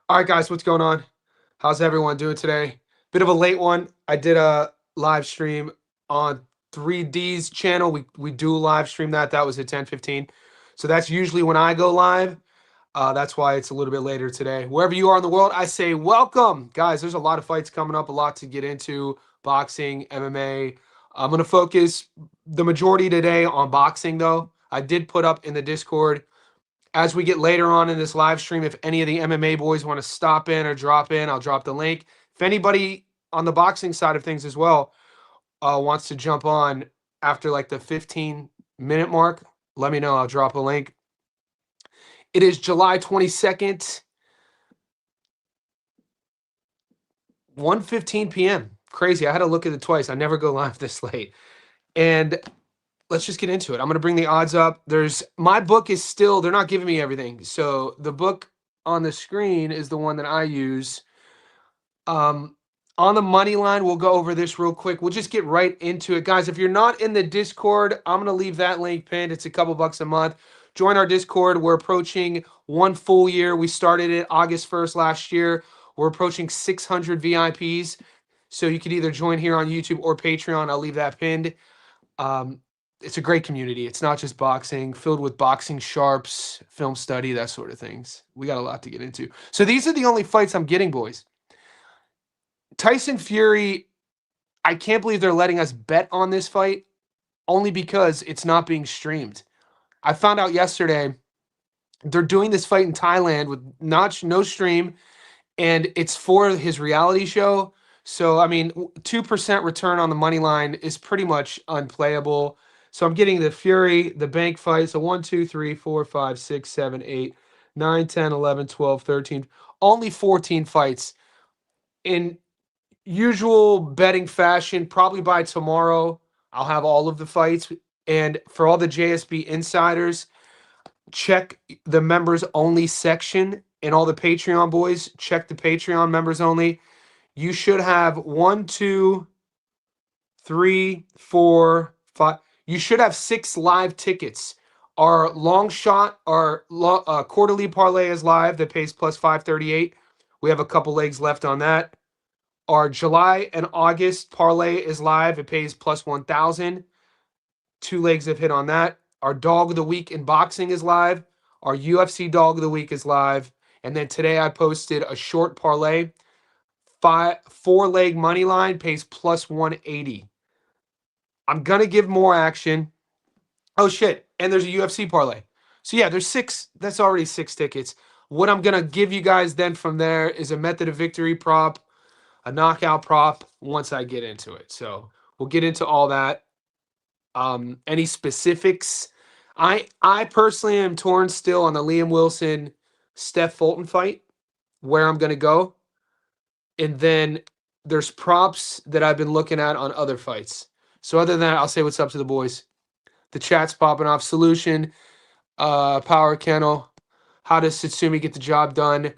All right, guys, what's going on? How's everyone doing today? Bit of a late one. I did a live stream on 3D's channel. We do live stream that. That was at 10:15. So that's usually when I go live. That's why it's a little bit later today. Wherever you are in the world, I say welcome. Guys, there's a lot of fights coming up, a lot to get into. Boxing, MMA. I'm going to focus the majority today on boxing, though. I did put up in the Discord as we get later on in this live stream, if any of the MMA boys want to stop in or drop in, I'll drop the link. If anybody on the boxing side of things as well wants to jump on after like the 15-minute mark, let me know. I'll drop a link. It is July 22nd, 1:15 p.m. Crazy. I had to look at it twice. I never go live this late. And let's just get into it. I'm going to bring the odds up. My book is still, they're not giving me everything. So the book on the screen is the one that I use. On the money line, we'll go over this real quick. We'll just get right into it. Guys, if you're not in the Discord, I'm going to leave that link pinned. It's a couple bucks a month. Join our Discord. We're approaching 1 full year. We started it August 1st last year. We're approaching 600 VIPs. So you can either join here on YouTube or Patreon. I'll leave that pinned. It's a great community. It's not just boxing, filled with boxing sharps, film study, that sort of things. We got a lot to get into. So these are the only fights I'm getting, boys. Tyson Fury, I can't believe they're letting us bet on this fight only because it's not being streamed. I found out yesterday they're doing this fight in Thailand with no stream, and it's for his reality show. So, I mean, 2% return on the money line is pretty much unplayable. So I'm getting the Fury, the bank fight. So 1, 2, 3, 4, 5, 6, 7, 8, 9, 10, 11, 12, 13. Only 14 fights. In usual betting fashion, probably by tomorrow, I'll have all of the fights. And for all the JSB insiders, check the members only section. And all the Patreon boys, check the Patreon members only. You should have 1, 2, 3, 4, 5. You should have 6 live tickets. Our long shot, our quarterly parlay is live that pays plus 538. We have a couple legs left on that. Our July and August parlay is live. It pays plus 1,000. 2 legs have hit on that. Our dog of the week in boxing is live. Our UFC dog of the week is live. And then today I posted a short parlay. 4-leg money line pays plus 180. I'm going to give more action. Oh, shit. And there's a UFC parlay. So, yeah, there's 6. That's already 6 tickets. What I'm going to give you guys then from there is a method of victory prop, a knockout prop once I get into it. So we'll get into all that. Any specifics? I personally am torn still on the Liam Wilson Steph Fulton fight, where I'm going to go. And then there's props that I've been looking at on other fights. So other than that, I'll say what's up to the boys. The chat's popping off. Solution, Power Kennel. How does Tszyu get the job done?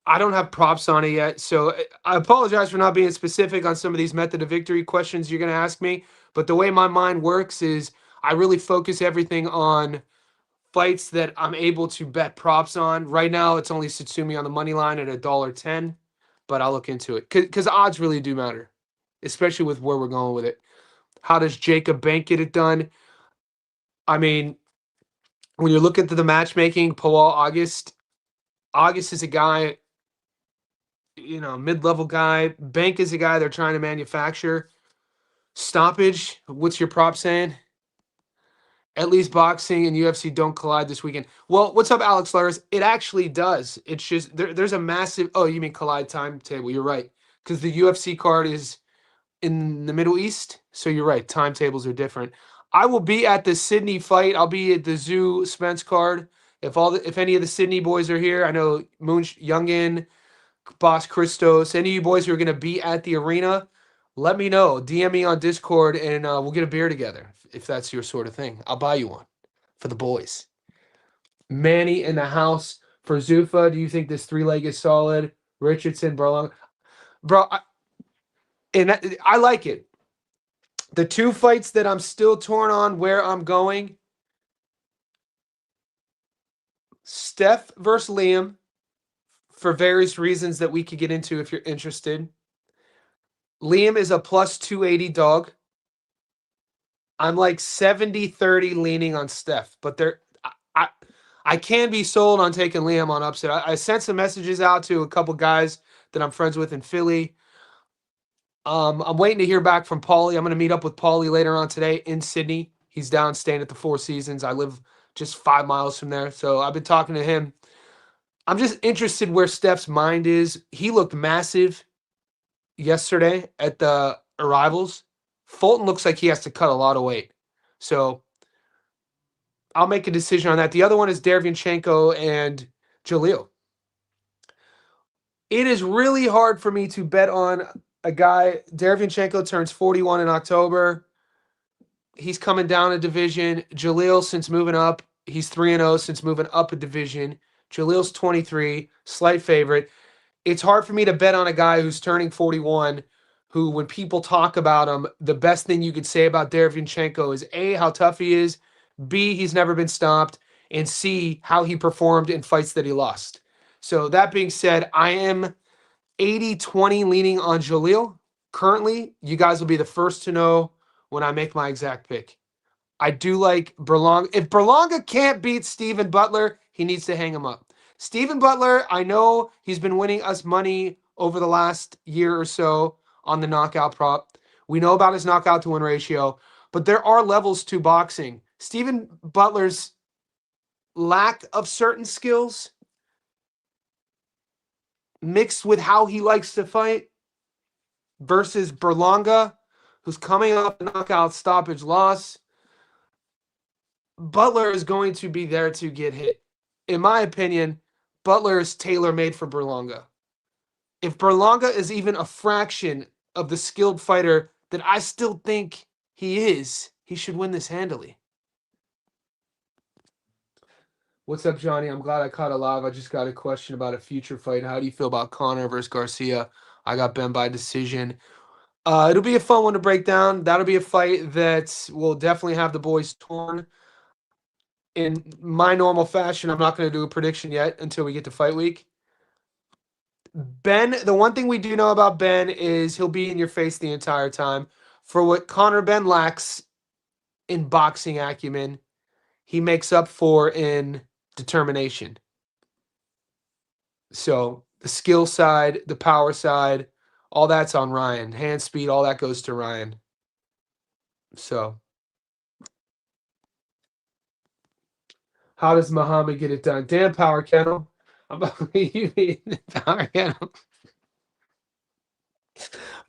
I don't have props on it yet, so I apologize for not being specific on some of these method of victory questions you're going to ask me. But the way my mind works is I really focus everything on fights that I'm able to bet props on. Right now, it's only Tszyu on the money line at $1.10, but I'll look into it because odds really do matter, especially with where we're going with it. How does Jacob Bank get it done? I mean, when you look into the matchmaking, Powell August is a guy, mid-level guy. Bank is a guy they're trying to manufacture. Stoppage, what's your prop saying? At least boxing and UFC don't collide this weekend. Well, what's up, Alex Lars? It actually does. It's just there's a massive. Oh, you mean collide timetable? You're right, because the UFC card is in the Middle East. So you're right. Timetables are different. I will be at the Sydney fight. I'll be at the Tszyu Spence card. If any of the Sydney boys are here, I know Moon Youngin, Boss Christos, any of you boys who are going to be at the arena, let me know. DM me on Discord, and we'll get a beer together if that's your sort of thing. I'll buy you one for the boys. Manny in the house for Zuffa. Do you think this 3-leg is solid? Richardson, Bro, I like it. The 2 fights that I'm still torn on where I'm going. Steph versus Liam for various reasons that we could get into if you're interested. Liam is a plus 280 dog. I'm like 70-30 leaning on Steph, but I can be sold on taking Liam on upset. I sent some messages out to a couple guys that I'm friends with in Philly. I'm waiting to hear back from Paulie. I'm going to meet up with Paulie later on today in Sydney. He's down staying at the Four Seasons. I live just 5 miles from there, so I've been talking to him. I'm just interested where Steph's mind is. He looked massive yesterday at the arrivals. Fulton looks like he has to cut a lot of weight. So I'll make a decision on that. The other one is Derevyanchenko and Jaleel. It is really hard for me to bet on a guy. Derevyanchenko turns 41 in October. He's coming down a division. Jaleel, since moving up, he's 3-0 since moving up a division. Jaleel's 23, slight favorite. It's hard for me to bet on a guy who's turning 41, who, when people talk about him, the best thing you could say about Derevyanchenko is A, how tough he is, B, he's never been stopped, and C, how he performed in fights that he lost. So that being said, I am 80-20 leaning on Jaleel. Currently, you guys will be the first to know when I make my exact pick. I do like Berlanga. If Berlanga can't beat Steven Butler, he needs to hang him up. Steven Butler, I know he's been winning us money over the last year or so on the knockout prop. We know about his knockout to win ratio, but there are levels to boxing. Steven Butler's lack of certain skills mixed with how he likes to fight versus Berlanga, who's coming off a knockout stoppage loss. Butler is going to be there to get hit. In my opinion, Butler is tailor-made for Berlanga. If Berlanga is even a fraction of the skilled fighter that I still think he is, he should win this handily. What's up, Johnny? I'm glad I caught a live. I just got a question about a future fight. How do you feel about Conor versus Garcia? I got Ben by decision. It'll be a fun one to break down. That'll be a fight that will definitely have the boys torn. In my normal fashion, I'm not going to do a prediction yet until we get to fight week. Ben, the one thing we do know about Ben is he'll be in your face the entire time. For what Conor Ben lacks in boxing acumen, he makes up for in determination. So the skill side, the power side, all that's on Ryan. Hand speed, all that goes to Ryan. So how does Muhammad get it done? Damn, Power Kennel. I'm about you mean Power Kennel.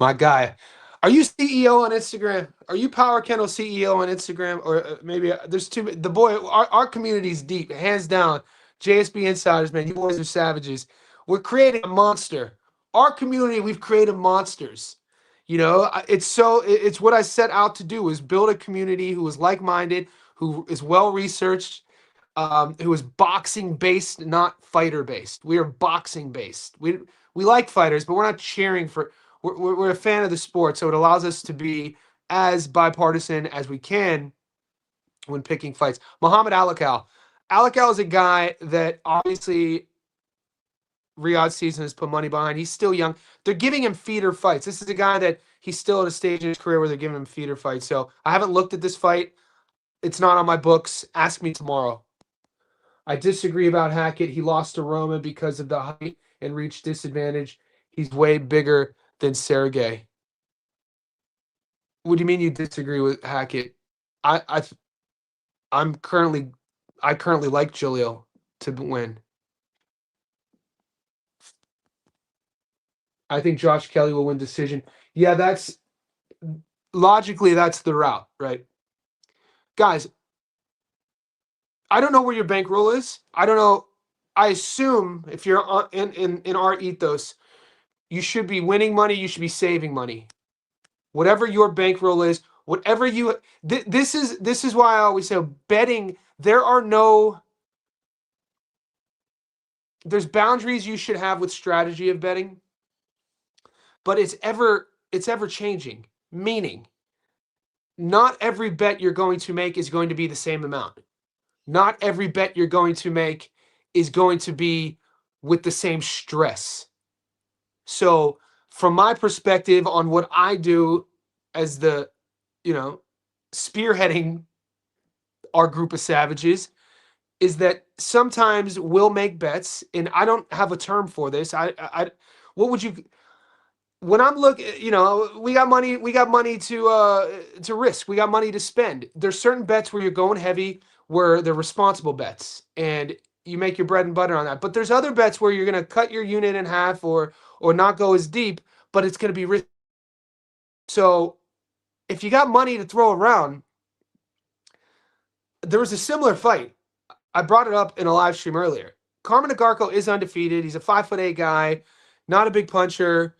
My guy. Are you CEO on Instagram? Are you Power Kennel CEO on Instagram? Or maybe there's too many. The boy, our community's deep, hands down. JSB Insiders, man, you boys are savages. We're creating a monster. Our community, we've created monsters. You know, it's what I set out to do, is build a community who is like-minded, who is well-researched, who is boxing-based, not fighter-based. We are boxing-based. We like fighters, but we're not cheering for. We're a fan of the sport, so it allows us to be as bipartisan as we can when picking fights. Muhammad Alakal. Alakal is a guy that obviously Riyadh season has put money behind. He's still young. They're giving him feeder fights. This is a guy that he's still at a stage in his career where they're giving him feeder fights. So I haven't looked at this fight. It's not on my books. Ask me tomorrow. I disagree about Hackett. He lost to Roma because of the height and reach disadvantage. He's way bigger than Sergey. What do you mean you disagree with Hackett? I currently like Jaleel to win. I think Josh Kelly will win decision. Yeah, that's logically that's the route, right? Guys, I don't know where your bankroll is. I don't know. I assume if you're in our ethos, you should be winning money, you should be saving money. Whatever your bankroll is, whatever you this is why I always say betting, there's boundaries you should have with strategy of betting, but it's ever changing. Meaning, not every bet you're going to make is going to be the same amount. Not every bet you're going to make is going to be with the same stress. So, from my perspective on what I do as the, you know, spearheading our group of savages, is that sometimes we'll make bets, and I don't have a term for this. What would you, when I'm looking, we got money to risk, we got money to spend. There's certain bets where you're going heavy, where they're responsible bets, and you make your bread and butter on that. But there's other bets where you're gonna cut your unit in half or not go as deep, but it's gonna be risky. So if you got money to throw around, there was a similar fight. I brought it up in a live stream earlier. Carmen Agarco is undefeated. He's a 5'8" guy, not a big puncher.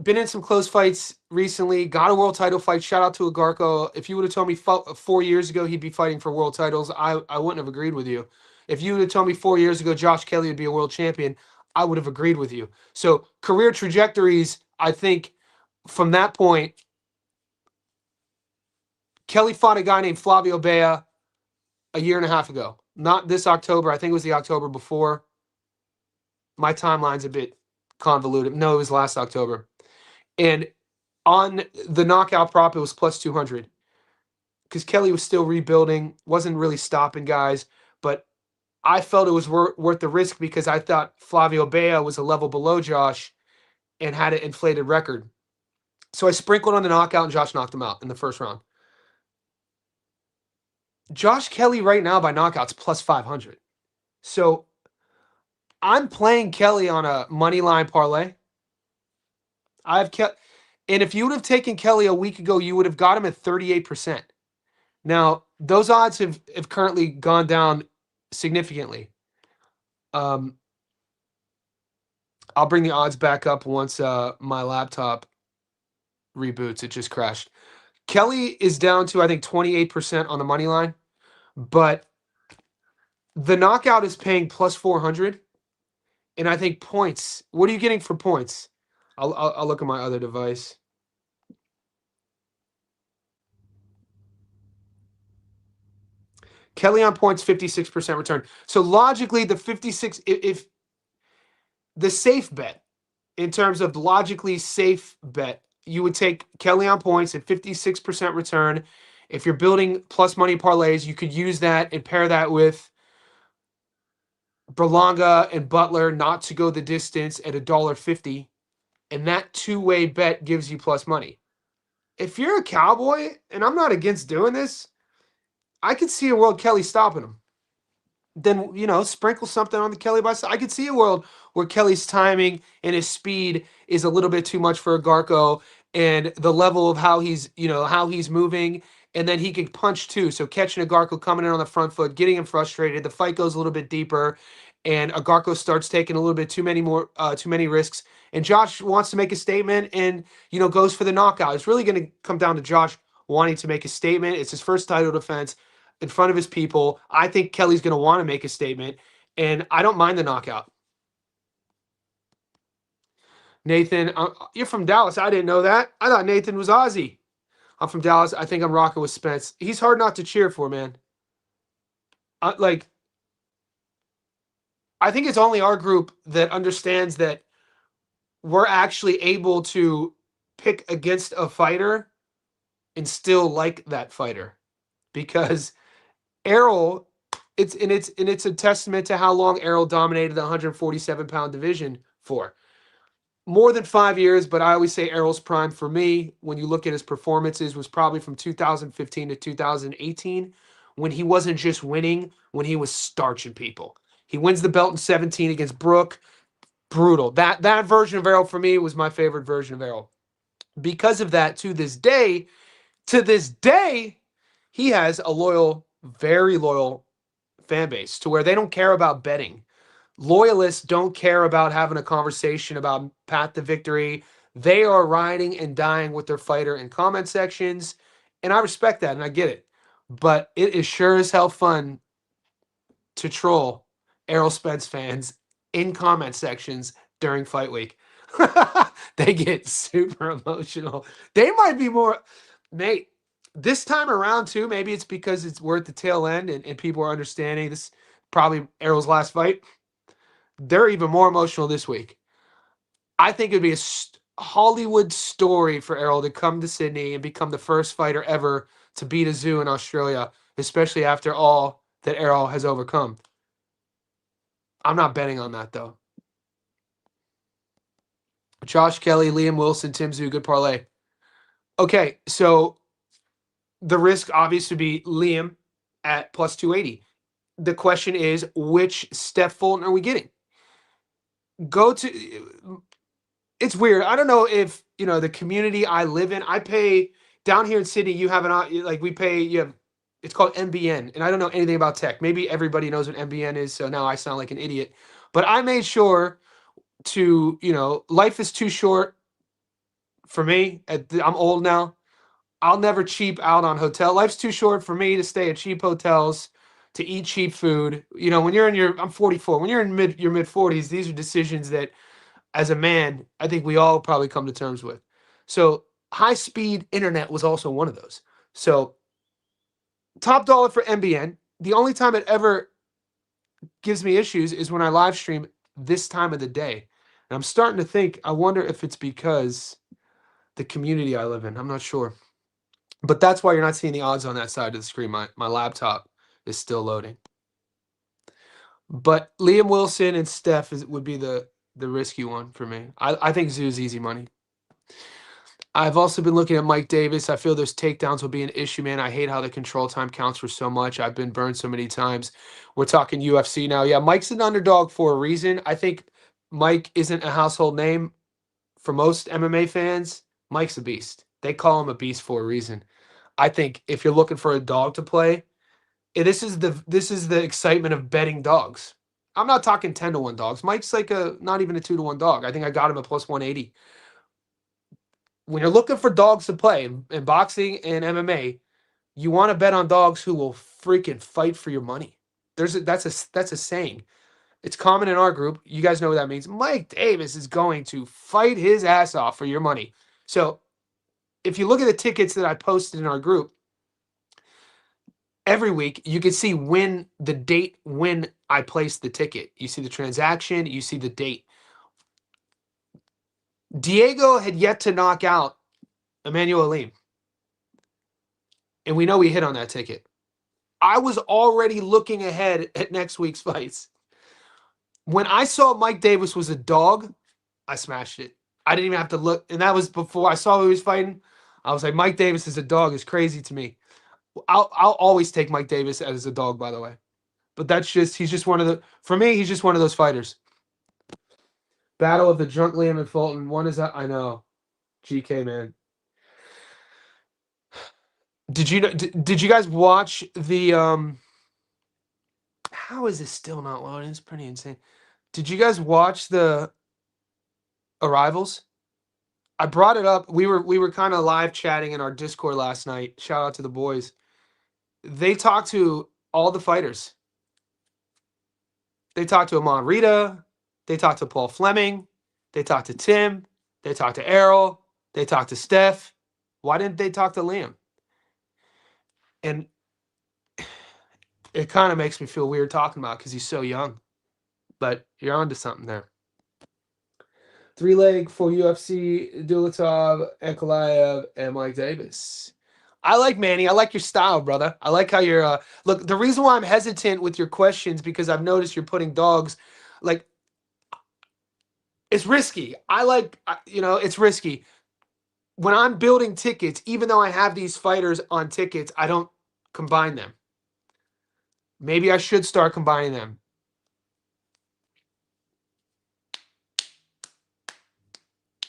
Been in some close fights recently. Got a world title fight. Shout out to Agarco. If you would have told me 4 years ago he'd be fighting for world titles, I wouldn't have agreed with you. If you would have told me 4 years ago Josh Kelly would be a world champion, I would have agreed with you. So career trajectories, I think, from that point, Kelly fought a guy named Flavio Bea a year and a half ago. Not this October. I think it was the October before. My timeline's a bit convoluted. No, it was last October. And on the knockout prop, it was plus 200 because Kelly was still rebuilding, wasn't really stopping guys. But I felt it was worth the risk because I thought Flavio Bea was a level below Josh and had an inflated record. So I sprinkled on the knockout, and Josh knocked him out in the first round. Josh Kelly right now by knockouts plus 500. So I'm playing Kelly on a money line parlay. And if you would have taken Kelly a week ago, you would have got him at 38%. Now, those odds have currently gone down significantly. I'll bring the odds back up once my laptop reboots. It just crashed. Kelly is down to, I think, 28% on the money line, but the knockout is paying plus 400. And I think points. What are you getting for points? I'll look at my other device. Kelly on points, 56% return. So logically, the 56, if the safe bet, in terms of logically safe bet, you would take Kelly on points at 56% return. If you're building plus money parlays, you could use that and pair that with Berlanga and Butler not to go the distance at $1.50. And that two-way bet gives you plus money. If you're a Cowboy, and I'm not against doing this, I could see a world Kelly stopping him. Then, sprinkle something on the Kelly by side. I could see a world where Kelly's timing and his speed is a little bit too much for Agarco, and the level of how he's moving, and then he can punch too. So catching Agarco coming in on the front foot, getting him frustrated, the fight goes a little bit deeper, and Agarco starts taking a little bit too many risks. And Josh wants to make a statement and, goes for the knockout. It's really going to come down to Josh wanting to make a statement. It's his first title defense in front of his people. I think Kelly's going to want to make a statement, and I don't mind the knockout. Nathan, you're from Dallas. I didn't know that. I thought Nathan was Aussie. I'm from Dallas. I think I'm rocking with Spence. He's hard not to cheer for, man. I think it's only our group that understands that we're actually able to pick against a fighter and still like that fighter, because Errol, it's a testament to how long Errol dominated the 147-pound division for. More than 5 years, but I always say Errol's prime for me, when you look at his performances, was probably from 2015 to 2018, when he wasn't just winning, when he was starching people. He wins the belt in 17 against Brooke. Brutal. That version of Errol for me was my favorite version of Errol. Because of that, to this day, he has a loyal, very loyal fan base to where they don't care about betting. Loyalists don't care about having a conversation about path to victory. They are riding and dying with their fighter in comment sections, and I respect that, and I get it. But it is sure as hell fun to troll Errol Spence fans in comment sections during fight week. They get super emotional. They might be more, mate, this time around too. Maybe it's because we're at the tail end and people are understanding this. Probably Errol's last fight. they're even more emotional this week. I think it'd be a Hollywood story for Errol to come to Sydney and become the first fighter ever to beat a Tszyu in Australia, especially after all that Errol has overcome. I'm not betting on that, though. Josh Kelly, Liam Wilson, Tim Tszyu, good parlay. Okay, so the risk obviously would be Liam at plus 280. The question is, which Steph Fulton are we getting? It's weird. I don't know if, the community I live in, I pay down here in Sydney, you have it's called MBN, and I don't know anything about tech. Maybe everybody knows what MBN is, so now I sound like an idiot. But I made sure to, life is too short for me. I'm old now. I'll never cheap out on hotel. Life's too short for me to stay at cheap hotels, to eat cheap food. When I'm 44. When you're in your mid 40s, these are decisions that, as a man, I think we all probably come to terms with. So high speed internet was also one of those. So top dollar for MBN. The only time it ever gives me issues is when I live stream this time of the day. And I'm starting to think, I wonder if it's because the community I live in. I'm not sure. But that's why you're not seeing the odds on that side of the screen. My laptop is still loading. But Liam Wilson and Steph would be the risky one for me. I think Tzyu's easy money. I've also been looking at Mike Davis. I feel those takedowns will be an issue, man. I hate how the control time counts for so much. I've been burned so many times. We're talking UFC now. Yeah, Mike's an underdog for a reason. I think Mike isn't a household name for most MMA fans. Mike's a beast. They call him a beast for a reason. I think if you're looking for a dog to play, this is the excitement of betting dogs. I'm not talking 10-1 dogs. Mike's like not even a 2-1 dog. I think I got him at plus 180. When you're looking for dogs to play in boxing and MMA, you want to bet on dogs who will freaking fight for your money. That's a saying. It's common in our group. You guys know what that means. Mike Davis is going to fight his ass off for your money. So if you look at the tickets that I posted in our group, every week you can see when I placed the ticket. You see the transaction, you see the date. Diego had yet to knock out Emmanuel Alim. And we know we hit on that ticket. I was already looking ahead at next week's fights. When I saw Mike Davis was a dog, I smashed it. I didn't even have to look. And that was before I saw who he was fighting. I was like, Mike Davis is a dog is crazy to me. I'll always take Mike Davis as a dog, by the way. But he's just one of those fighters. Battle of the Drunk Liam and Fulton. One is that I know. GK, man. Did you guys watch the how is this still not loading? It's pretty insane. Did you guys watch the Arrivals? I brought it up. We were kind of live chatting in our Discord last night. Shout out to the boys. They talked to all the fighters. They talked to Amon Rita. They talked to Paul Fleming. They talked to Tim. They talked to Errol. They talked to Steph. Why didn't they talk to Liam? And it kind of makes me feel weird talking about because he's so young. But you're onto something there. 3-leg for UFC, Dulatov, Ankalaev, and Mike Davis. I like Manny. I like your style, brother. I like how you're look, the reason why I'm hesitant with your questions because I've noticed you're putting dogs like it's risky. It's risky. When I'm building tickets, even though I have these fighters on tickets, I don't combine them. Maybe I should start combining them.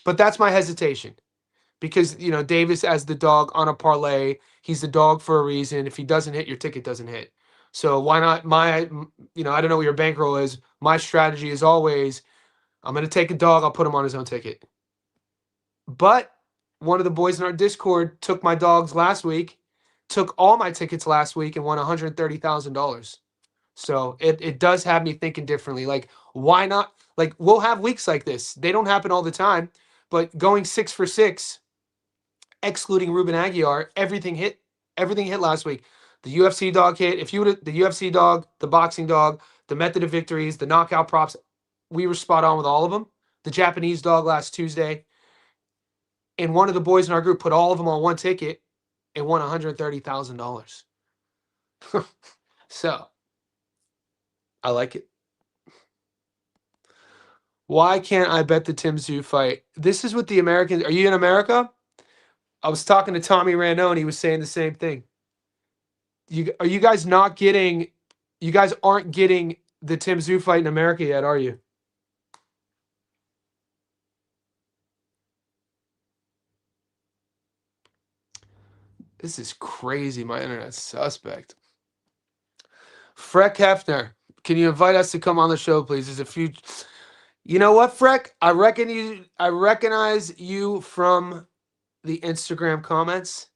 But that's my hesitation. Because, Davis as the dog on a parlay, he's the dog for a reason. If he doesn't hit, your ticket doesn't hit. So why not I don't know what your bankroll is. My strategy is always, I'm going to take a dog, I'll put him on his own ticket. But one of the boys in our Discord took my dogs last week, took all my tickets last week, and won $130,000. So it does have me thinking differently. Like, why not? Like, we'll have weeks like this. They don't happen all the time. But going 6 for 6, excluding Ruben Aguiar, everything hit last week. The UFC dog hit. If you would the UFC dog, the boxing dog, the method of victories, the knockout props, we were spot on with all of them. The Japanese dog last Tuesday, and one of the boys in our group put all of them on one ticket and won $130,000. So I like it. Why can't I bet the Tszyu fight? This is what the Americans. Are you in America? I was talking to Tommy Rando, and he was saying the same thing. Are you guys not getting? You guys aren't getting the Tszyu fight in America yet, are you? This is crazy. My internet's suspect. Freck Hefner, can you invite us to come on the show, please? There's a few. You know what, Freck? I recognize you from the Instagram comments,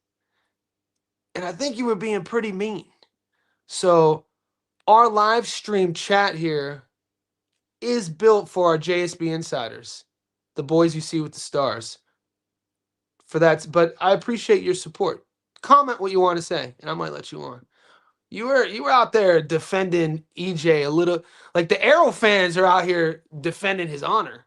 and I think you were being pretty mean. So our live stream chat here is built for our JSB insiders, the boys you see with the stars. For that, but I appreciate your support. Comment what you want to say, and I might let you on. You were out there defending EJ a little, like the Errol fans are out here defending his honor.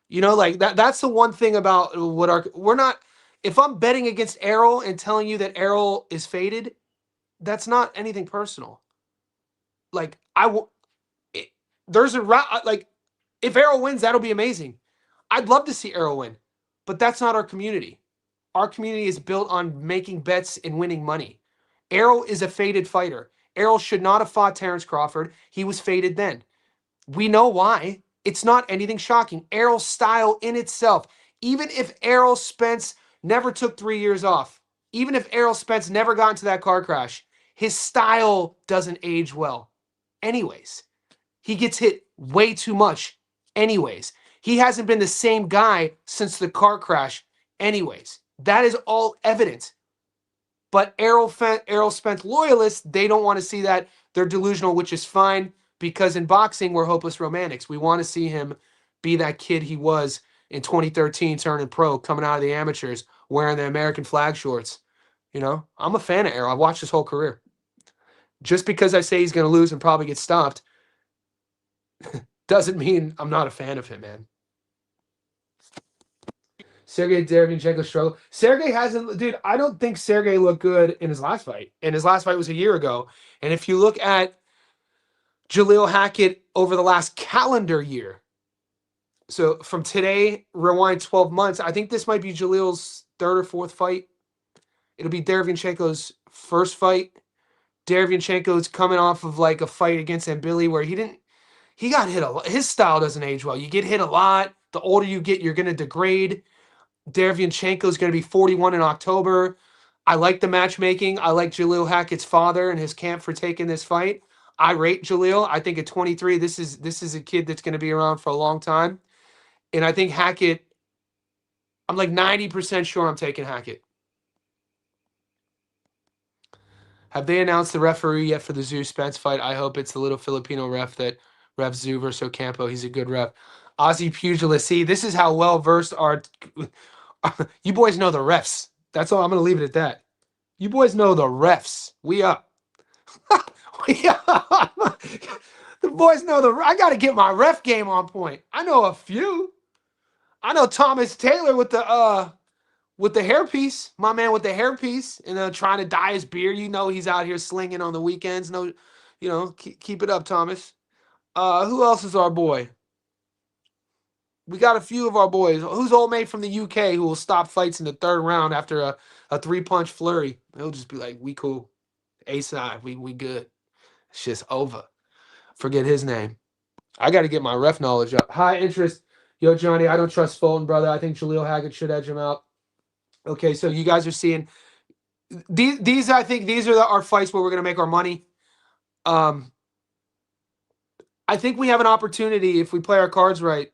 You know, like that's the one thing about what we're not. If I'm betting against Errol and telling you that Errol is faded, that's not anything personal. Like there's a route. Like if Errol wins, that'll be amazing. I'd love to see Errol win, but that's not our community. Our community is built on making bets and winning money. Errol is a faded fighter. Errol should not have fought Terrence Crawford. He was faded then. We know why. It's not anything shocking. Errol's style in itself, even if Errol Spence never took 3 years off, even if Errol Spence never got into that car crash, his style doesn't age well. Anyways, he gets hit way too much. Anyways, he hasn't been the same guy since the car crash. Anyways, that is all evident. But Errol Spence loyalists, they don't want to see that. They're delusional, which is fine, because in boxing, we're hopeless romantics. We want to see him be that kid he was in 2013, turning pro, coming out of the amateurs, wearing the American flag shorts. You know, I'm a fan of Errol. I've watched his whole career. Just because I say he's going to lose and probably get stopped doesn't mean I'm not a fan of him, man. Sergey Derevyanchenko struggled. Sergey hasn't, dude. I don't think Sergey looked good in his last fight. And his last fight was a year ago. And if you look at Jaleel Hackett over the last calendar year, so from today, rewind 12 months, I think this might be Jaleel's third or fourth fight. It'll be Derevyanchenko's first fight. Derevyanchenko's coming off of like a fight against Mbili where he got hit a lot. His style doesn't age well. You get hit a lot. The older you get, you're going to degrade. Derevyanchenko is going to be 41 in October. I like the matchmaking. I like Jaleel Hackett's father and his camp for taking this fight. I rate Jaleel. I think at 23, this is a kid that's going to be around for a long time. And I think Hackett, I'm like 90% sure I'm taking Hackett. Have they announced the referee yet for the Tszyu Spence fight? I hope it's the little Filipino ref that ref Tszyu versus Ocampo. He's a good ref. Aussie pugilist. See, this is how well versed our you boys know the refs. That's all. I'm gonna leave it at that. You boys know the refs. We up. We up. The boys know I gotta get my ref game on point. I know a few. I know Thomas Taylor with the hairpiece. My man with the hairpiece and trying to dye his beard. You know he's out here slinging on the weekends. No, you know, keep it up, Thomas. Who else is our boy? We got a few of our boys. Who's old mate from the UK who will stop fights in the third round after a 3-punch flurry? He'll just be like, we cool. A-side, we good. It's just over. Forget his name. I got to get my ref knowledge up. High interest. Yo, Johnny, I don't trust Fulton, brother. I think Jaleel Hackett should edge him out. Okay, so you guys are seeing these. I think these are our fights where we're going to make our money. I think we have an opportunity if we play our cards right.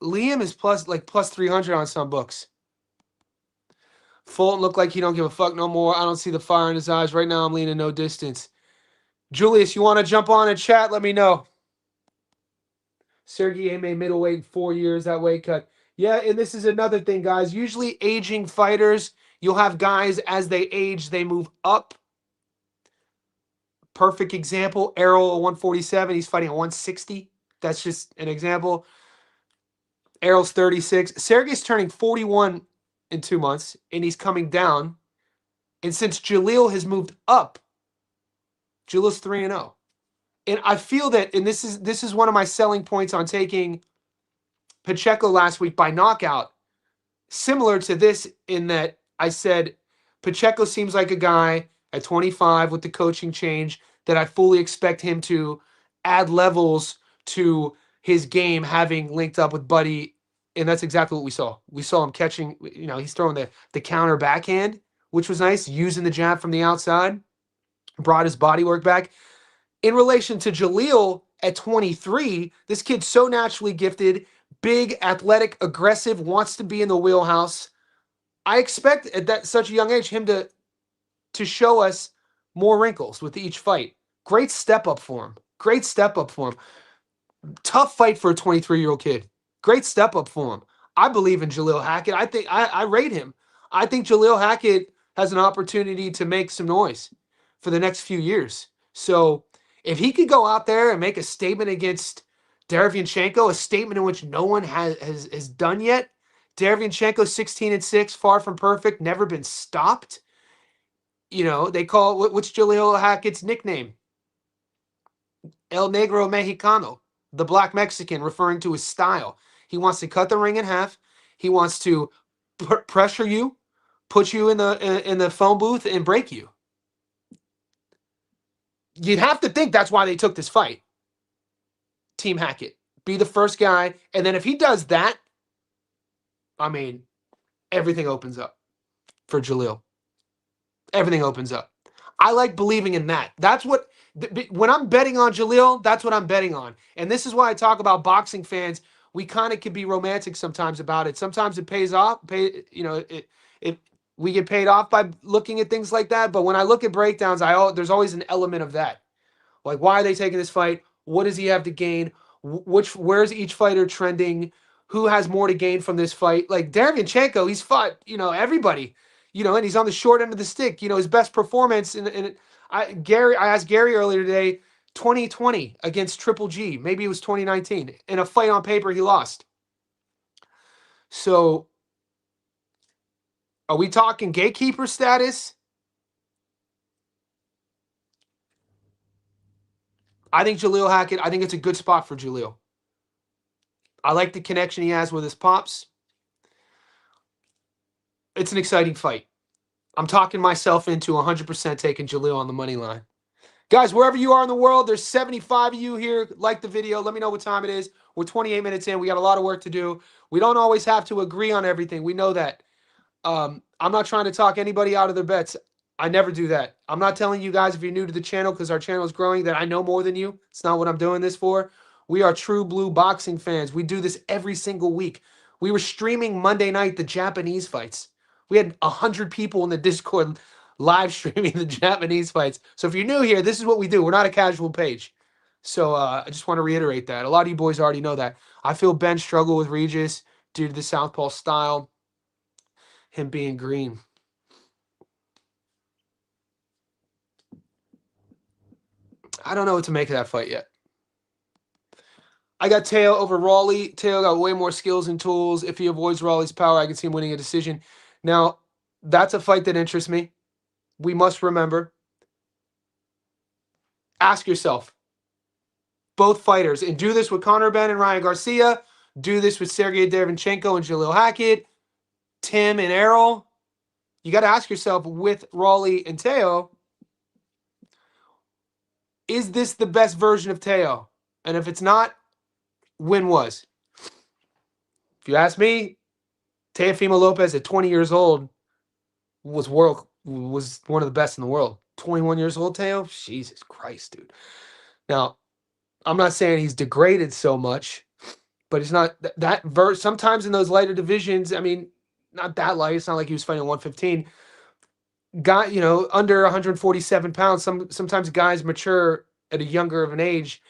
Liam is plus 300 on some books. Fulton looked like he don't give a fuck no more. I don't see the fire in his eyes. Right now I'm leaning no distance. Julius, you want to jump on and chat? Let me know. Sergey made middleweight in 4 years, that weight cut. Yeah, and this is another thing, guys. Usually aging fighters, you'll have guys as they age, they move up. Perfect example, Errol 147, he's fighting at 160. That's just an example. Errol's 36. Sergey's turning 41 in 2 months, and he's coming down. And since Jaleel has moved up, Jaleel's 3-0. And I feel that, and this is one of my selling points on taking Pacheco last week by knockout, similar to this in that I said Pacheco seems like a guy at 25 with the coaching change that I fully expect him to add levels to his game, having linked up with Buddy. And that's exactly what we saw. We saw him catching, he's throwing the counter backhand, which was nice, using the jab from the outside, brought his body work back. In relation to Jaleel at 23, this kid's so naturally gifted, big, athletic, aggressive, wants to be in the wheelhouse. I expect at that such a young age him to show us more wrinkles with each fight. Great step up for him. Great step up for him. Tough fight for a 23-year-old kid. Great step up for him. I believe in Jaleel Hackett. I think I rate him. I think Jaleel Hackett has an opportunity to make some noise for the next few years. So if he could go out there and make a statement against Derevyanchenko, a statement in which no one has done yet. Derevyanchenko 16-6, far from perfect, never been stopped. They call what's Jaleel Hackett's nickname? El Negro Mexicano, the Black Mexican, referring to his style. He wants to cut the ring in half. He wants to pressure you, put you in the phone booth, and break you. You'd have to think that's why they took this fight. Team Hackett. Be the first guy. And then if he does that, everything opens up for Jaleel. Everything opens up. I like believing in that. That's what, when I'm betting on Jaleel, that's what I'm betting on. And this is why I talk about boxing fans. We kind of can be romantic sometimes about it. Sometimes it pays off. We get paid off by looking at things like that. But when I look at breakdowns, there's always an element of that. Like, why are they taking this fight? What does he have to gain? Where's each fighter trending? Who has more to gain from this fight? Like Derevyanchenko, he's fought, everybody, and he's on the short end of the stick. His best performance I asked Gary earlier today, 2020 against Triple G. Maybe it was 2019. In a fight on paper, he lost. So are we talking gatekeeper status? I think Jaleel Hackett, I think it's a good spot for Jaleel. I like the connection he has with his pops. It's an exciting fight. I'm talking myself into 100% taking Jaleel on the money line. Guys, wherever you are in the world, there's 75 of you here. Like the video. Let me know what time it is. We're 28 minutes in. We got a lot of work to do. We don't always have to agree on everything. We know that. I'm not trying to talk anybody out of their bets. I never do that. I'm not telling you guys, if you're new to the channel, because our channel is growing, that I know more than you. It's not what I'm doing this for. We are true blue boxing fans. We do this every single week. We were streaming Monday night the Japanese fights. We had 100 people in the Discord live streaming the Japanese fights. So if you're new here, this is what we do. We're not a casual page. So I just want to reiterate that. A lot of you boys already know that. I feel Ben struggled with Regis due to the southpaw style, him being green. I don't know what to make of that fight yet. I got Tszyu over Rawley. Tszyu got way more skills and tools. If he avoids Rawley's power, I can see him winning a decision. Now, that's a fight that interests me. We must remember. Ask yourself, both fighters, and do this with Conor Benn and Ryan Garcia, do this with Sergey Derevyanchenko and Jaleel Hackett, Tim and Errol. You got to ask yourself, with Rawley and Tszyu, is this the best version of Tszyu? And if it's not, when was? If you ask me, Teofimo Lopez at 20 years old was one of the best in the world. 21 years old, Tszyu? Jesus Christ, dude. Now, I'm not saying he's degraded so much, but it's not sometimes in those lighter divisions, not that light. It's not like he was fighting 115. Under 147 pounds, sometimes guys mature at a younger of an age,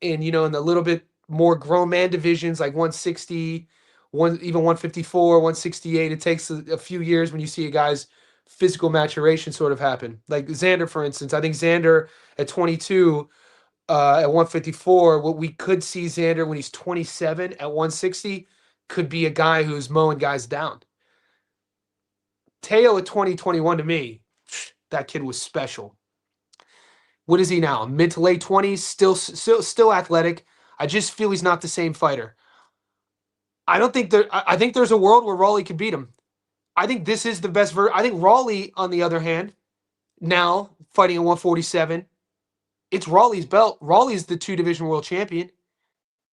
and in the little bit more grown man divisions like 160, even 154, 168, it takes a few years when you see a guy's physical maturation sort of happen. Like Xander, for instance. I think Xander at 22 at 154. What we could see Xander when he's 27 at 160 could be a guy who's mowing guys down. Tszyu at 2021 to me, that kid was special. What is he now? Mid to late 20s, still athletic. I just feel he's not the same fighter. I don't think there. I think there's a world where Raleigh could beat him. I think this is the best I think Raleigh, on the other hand, now fighting at 147, it's Raleigh's belt. Raleigh's the 2 division world champion.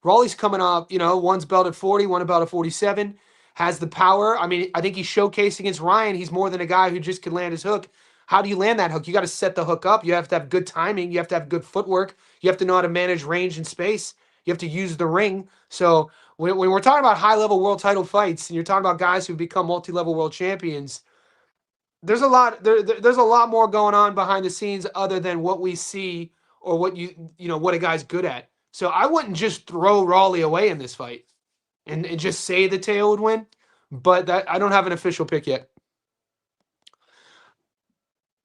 Raleigh's coming off, one's belt at 40, one belt at 47, has the power. I mean, I think he's showcased against Ryan. He's more than a guy who just can land his hook. How do you land that hook? You got to set the hook up. You have to have good timing. You have to have good footwork. You have to know how to manage range and space. You have to use the ring. So when we're talking about high-level world title fights, and you're talking about guys who become multi-level world champions, there's a lot. There's a lot more going on behind the scenes other than what we see or what what a guy's good at. So I wouldn't just throw Raleigh away in this fight and just say that Tszyu would win, but that I don't have an official pick yet.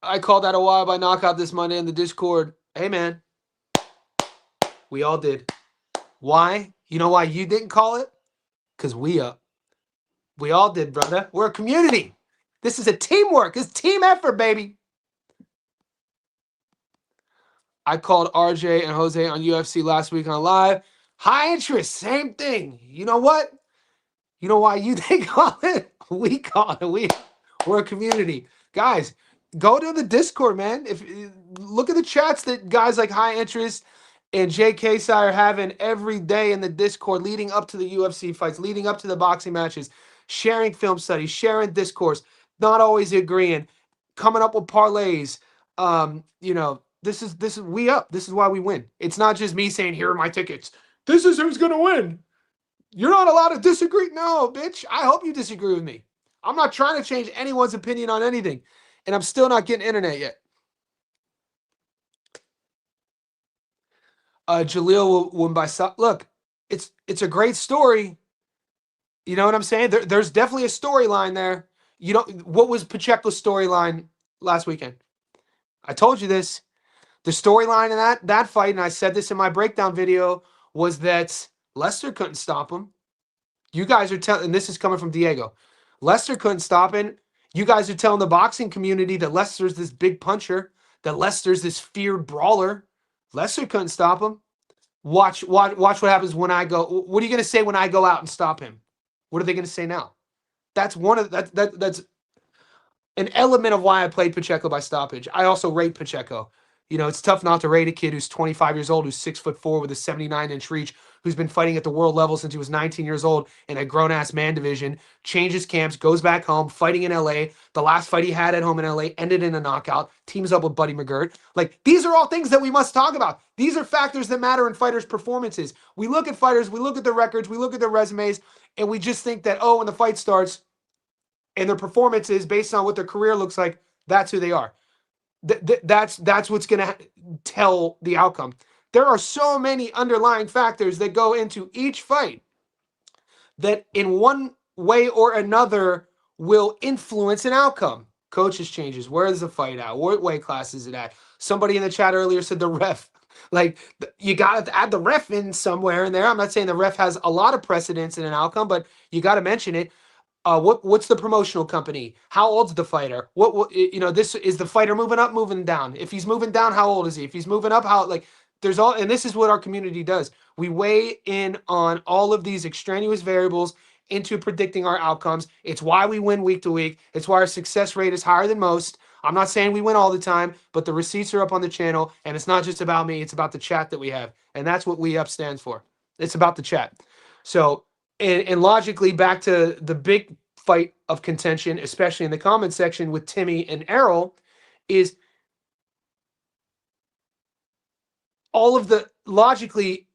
I called that a while by knockout this Monday in the Discord. Hey, man. We all did. Why? You know why you didn't call it? Because we up. We all did, brother. We're a community. This is a teamwork. It's team effort, baby. I called RJ and Jose on UFC last week on live. High interest, same thing. You know what? You know why you didn't call it? We call it. We're a community. Guys, go to the Discord, man. If look at the chats that guys like High Interest and JK Sire having every day in the Discord leading up to the UFC fights, leading up to the boxing matches, sharing film studies, sharing discourse, not always agreeing, coming up with parlays. This is we up. This is why we win. It's not just me saying, here are my tickets. This is who's gonna win. You're not allowed to disagree. No, bitch. I hope you disagree with me. I'm not trying to change anyone's opinion on anything. And I'm still not getting internet yet. Jaleel will win by look, it's a great story. You know what I'm saying? There's definitely a storyline there. What was Pacheco's storyline last weekend? I told you this. The storyline in that fight, and I said this in my breakdown video, was that Lester couldn't stop him. You guys are telling, and this is coming from Diego. Lester couldn't stop him. You guys are telling the boxing community that Lester's this big puncher, that Lester's this feared brawler. Lester couldn't stop him. Watch what happens when I go. What are you going to say when I go out and stop him? What are they going to say now? That's that's an element of why I played Pacheco by stoppage. I also rate Pacheco. It's tough not to rate a kid who's 25 years old, who's 6'4" with a 79-inch reach, who's been fighting at the world level since he was 19 years old in a grown-ass man division, changes camps, goes back home, fighting in LA. The last fight he had at home in LA ended in a knockout, teams up with Buddy McGirt. Like, these are all things that we must talk about. These are factors that matter in fighters' performances. We look at fighters, we look at their records, we look at their resumes, and we just think that, when the fight starts and their performances based on what their career looks like, that's who they are. That's what's going to tell the outcome. There are so many underlying factors that go into each fight that in one way or another will influence an outcome. Coaches changes. Where is the fight at? What weight class is it at? Somebody in the chat earlier said the ref. Like, you got to add the ref in somewhere in there. I'm not saying the ref has a lot of precedence in an outcome, but you got to mention it. What's the promotional company? How old's the fighter? This is the fighter moving up, moving down. If he's moving down, how old is he? If he's moving up, there's all, and this is what our community does. We weigh in on all of these extraneous variables into predicting our outcomes. It's why we win week to week. It's why our success rate is higher than most. I'm not saying we win all the time, but the receipts are up on the channel, and it's not just about me. It's about the chat that we have, and that's what We Up stands for. It's about the chat. So, and logically, back to the big fight of contention, especially in the comment section with Timmy and Errol, is all of the logically,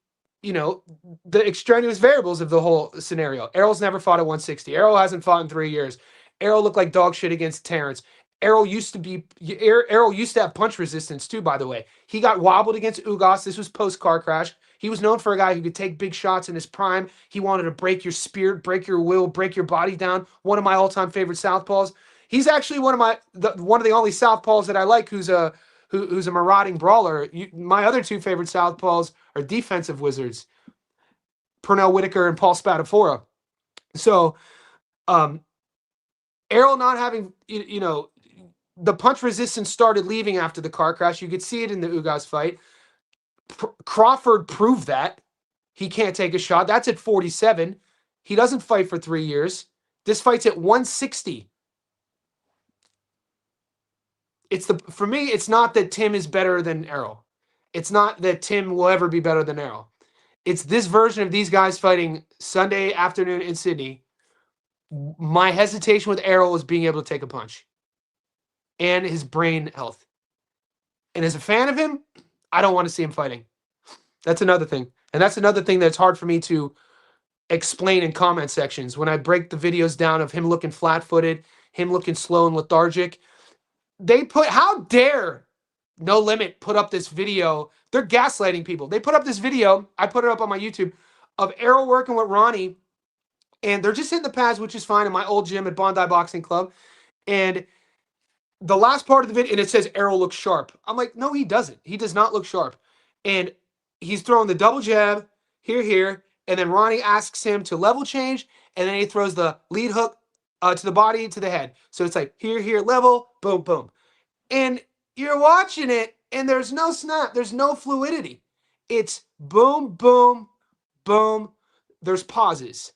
the extraneous variables of the whole scenario. Errol's never fought at 160. Errol hasn't fought in 3 years. Errol looked like dog shit against Terrence. Errol used to have punch resistance too, by the way. He got wobbled against Ugas. This was post-car crash. He was known for a guy who could take big shots in his prime. He wanted to break your spirit, break your will, break your body down. One of my all-time favorite southpaws. He's actually one of the only southpaws that I like who's who's a marauding brawler. My other two favorite southpaws are defensive wizards, Pernell Whitaker and Paul Spadafora. So um, Errol not having, the punch resistance started leaving after the car crash. You could see it in the Ugas fight. Crawford proved that he can't take a shot. That's at 47. He doesn't fight for 3 years. This fight's at 160. For me, it's not that Tim is better than Errol. It's not that Tim will ever be better than Errol. It's this version of these guys fighting Sunday afternoon in Sydney. My hesitation with Errol is being able to take a punch and his brain health. And as a fan of him, I don't want to see him fighting. That's another thing. And that's another thing that's hard for me to explain in comment sections. When I break the videos down of him looking flat-footed, him looking slow and lethargic, how dare No Limit put up this video? They're gaslighting people. They put up this video, I put it up on my YouTube, of Errol working with Ronnie, and they're just hitting the pads, which is fine, in my old gym at Bondi Boxing Club. And the last part of the video, and it says Errol looks sharp. I'm like, no, he doesn't. He does not look sharp. And he's throwing the double jab, here, and then Ronnie asks him to level change, and then he throws the lead hook to the body, to the head. So it's like, here, level, boom, boom. And you're watching it, and there's no snap. There's no fluidity. It's boom, boom, boom. There's pauses.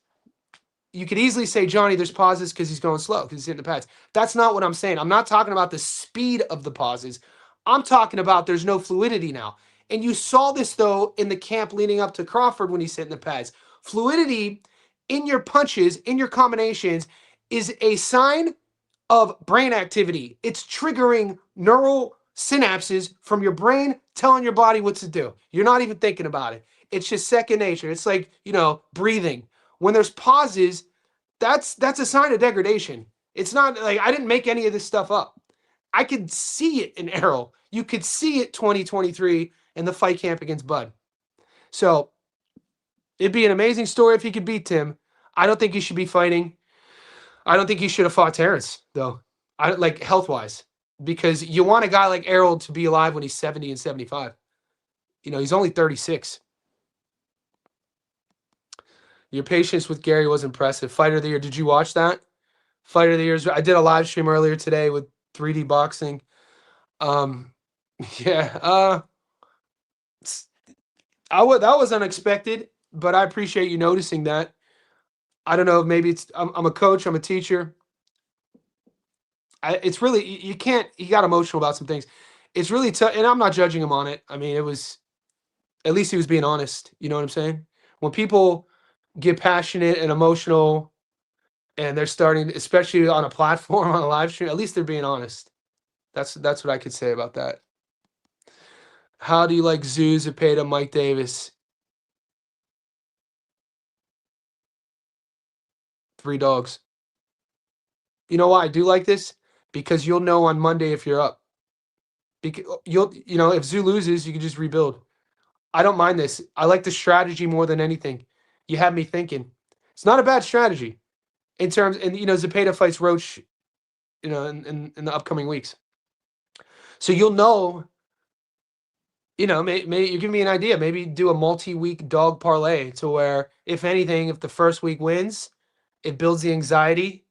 You could easily say, Johnny, there's pauses because he's going slow, because he's hitting the pads. That's not what I'm saying. I'm not talking about the speed of the pauses. I'm talking about there's no fluidity now. And you saw this, though, in the camp leading up to Crawford when he's hitting the pads. Fluidity in your punches, in your combinations, is a sign of brain activity. It's triggering neural synapses from your brain telling your body what to do. You're not even thinking about it. It's just second nature. It's like, breathing. When there's pauses, that's a sign of degradation. It's not like I didn't make any of this stuff up. I could see it in Errol. You could see it 2023 in the fight camp against Bud. So it'd be an amazing story if he could beat Tim. I don't think he should be fighting. I don't think he should have fought Terrence, though. Health-wise. Because you want a guy like Errol to be alive when he's 70 and 75. He's only 36. Your patience with Gary was impressive. Fighter of the Year. Did you watch that? Fighter of the Year. I did a live stream earlier today with 3D Boxing. Yeah. That was unexpected, but I appreciate you noticing that. I don't know. Maybe I'm a coach. I'm a teacher. It's really, you can't, he got emotional about some things. It's really tough. And I'm not judging him on it. I mean, at least he was being honest. You know what I'm saying? When people get passionate and emotional and they're starting, especially on a platform, on a live stream, at least they're being honest. That's what I could say about that. How do you like Tszyu, Zepeda, Mike Davis? 3 dogs. You know why I do like this? Because you'll know on Monday if you're up. Because if Tszyu loses, you can just rebuild. I don't mind this. I like the strategy more than anything. You have me thinking. It's not a bad strategy in terms, and Zepeda fights Roach, in the upcoming weeks. So you'll know. Maybe you give me an idea. Maybe do a multi-week dog parlay to where, if anything, if the first week wins, it builds the anxiety